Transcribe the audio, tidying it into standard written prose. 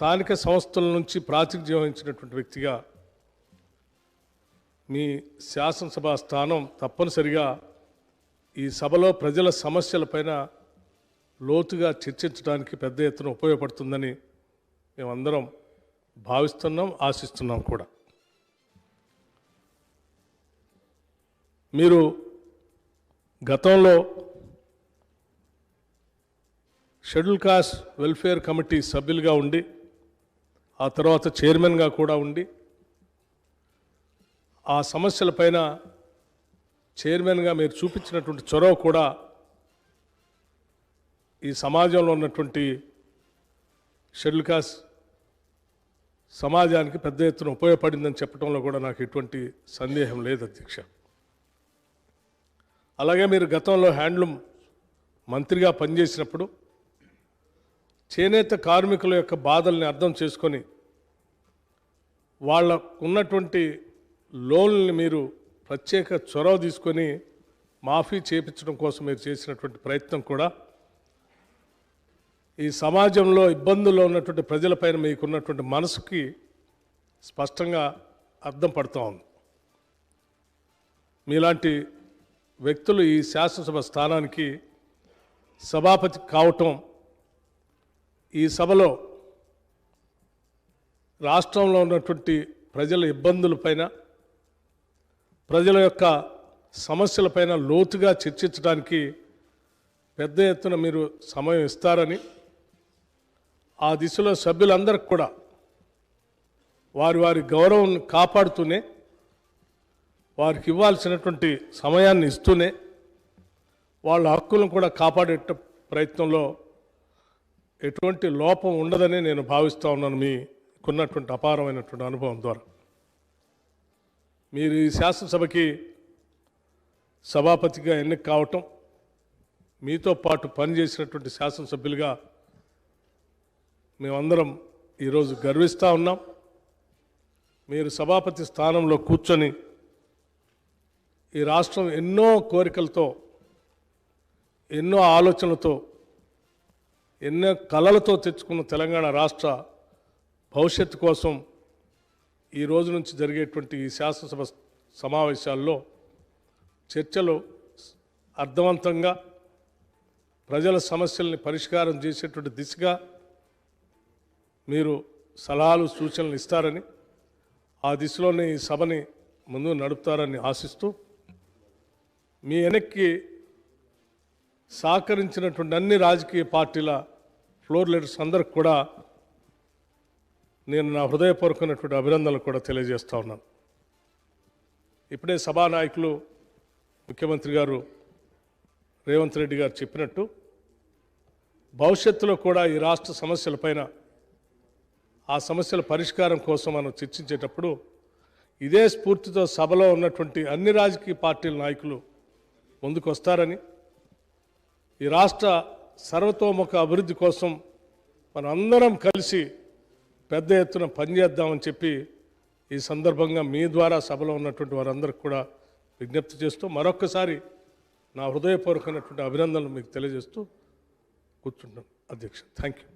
స్థానిక సంస్థల నుంచి ప్రాతినిధ్యం వహించినటువంటి వ్యక్తిగా మీ శాసనసభ స్థానం తప్పనిసరిగా ఈ సభలో ప్రజల సమస్యలపైన లోతుగా చర్చించడానికి పెద్ద ఎత్తున ఉపయోగపడుతుందని మేమందరం భావిస్తున్నాం, ఆశిస్తున్నాం కూడా. మీరు గతంలో షెడ్యూల్ కాస్ట్ వెల్ఫేర్ కమిటీ సభ్యులుగా ఉండి ఆ తర్వాత చైర్మన్గా కూడా ఉండి ఆ సమస్యలపైన చైర్మన్గా మీరు చూపించినటువంటి చొరవ కూడా ఈ సమాజంలో ఉన్నటువంటి షెడ్యూల్ కాస్ట్ సమాజానికి పెద్ద ఎత్తున ఉపయోగపడిందని చెప్పడంలో కూడా నాకు ఎటువంటి సందేహం లేదు అధ్యక్ష. అలాగే మీరు గతంలో హ్యాండ్లూమ్ మంత్రిగా పనిచేసినప్పుడు చేనేత కార్మికుల యొక్క బాధల్ని అర్థం చేసుకొని వాళ్ళకు ఉన్నటువంటి లోన్లని మీరు ప్రత్యేక చొరవ తీసుకొని మాఫీ చేయించడం కోసం మీరు చేసినటువంటి ప్రయత్నం కూడా ఈ సమాజంలో ఇబ్బందుల్లో ఉన్నటువంటి ప్రజలపైన మీకున్నటువంటి మనసుకి స్పష్టంగా అర్థం పడుతూ ఉంది. మీలాంటి వ్యక్తులు ఈ శాసనసభ స్థానానికి సభాపతి కావటం ఈ సభలో రాష్ట్రంలో ఉన్నటువంటి ప్రజల ఇబ్బందులపైన ప్రజల యొక్క సమస్యలపైన లోతుగా చర్చించడానికి పెద్ద ఎత్తున మీరు సమయం ఇస్తారని, ఆ దిశలో సభ్యులందరికీ కూడా వారి వారి గౌరవం కాపాడుతూనే వారికి ఇవ్వాల్సినటువంటి సమయాన్ని ఇస్తూనే వాళ్ళ హక్కులను కూడా కాపాడే ప్రయత్నంలో ఎటువంటి లోపం ఉండదని నేను భావిస్తూ ఉన్నాను. మీకున్నటువంటి అపారమైనటువంటి అనుభవం ద్వారా మీరు ఈ శాసనసభకి సభాపతిగా ఎన్నిక కావటం, మీతో పాటు పనిచేసినటువంటి శాసనసభ్యులుగా మేమందరం ఈరోజు గర్విస్తూ ఉన్నాం. మీరు సభాపతి స్థానంలో కూర్చొని ఈ రాష్ట్రం ఎన్నో కోరికలతో, ఎన్నో ఆలోచనలతో, ఎన్నో కలలతో తెచ్చుకున్న తెలంగాణ రాష్ట్ర భవిష్యత్తు కోసం ఈ రోజు నుంచి జరిగేటువంటి ఈ శాసనసభ సమావేశాల్లో చర్చలు అర్థవంతంగా ప్రజల సమస్యల్ని పరిష్కారం చేసేటువంటి దిశగా మీరు సలహాలు సూచనలు ఇస్తారని, ఆ దిశలోనే ఈ సభని ముందు నడుపుతారని ఆశిస్తూ, మీ వెనక్కి సహకరించినటువంటి అన్ని రాజకీయ పార్టీల ఫ్లోర్ లీడర్స్ అందరికి కూడా నేను నా హృదయపూర్వకమైనటువంటి అభినందనలు కూడా తెలియజేస్తూ ఉన్నాను. ఇప్పుడే సభానాయకులు ముఖ్యమంత్రి గారు రేవంత్ రెడ్డి గారు చెప్పినట్టు భవిష్యత్తులో కూడా ఈ రాష్ట్ర సమస్యలపైన, ఆ సమస్యల పరిష్కారం కోసం మనం చర్చించేటప్పుడు ఇదే స్ఫూర్తితో సభలో ఉన్నటువంటి అన్ని రాజకీయ పార్టీల నాయకులు ముందుకు వస్తారని, ఈ రాష్ట్ర సర్వతోముఖ అభివృద్ధి కోసం మనం అందరం కలిసి పెద్ద ఎత్తున పనిచేద్దామని చెప్పి ఈ సందర్భంగా మీ ద్వారా సభలో ఉన్నటువంటి వారందరికీ కూడా విజ్ఞప్తి చేస్తూ మరొక్కసారి నా హృదయపూర్వకమైనటువంటి అభినందనలు మీకు తెలియజేస్తూ కూర్చుంటాను అధ్యక్ష. Thank you.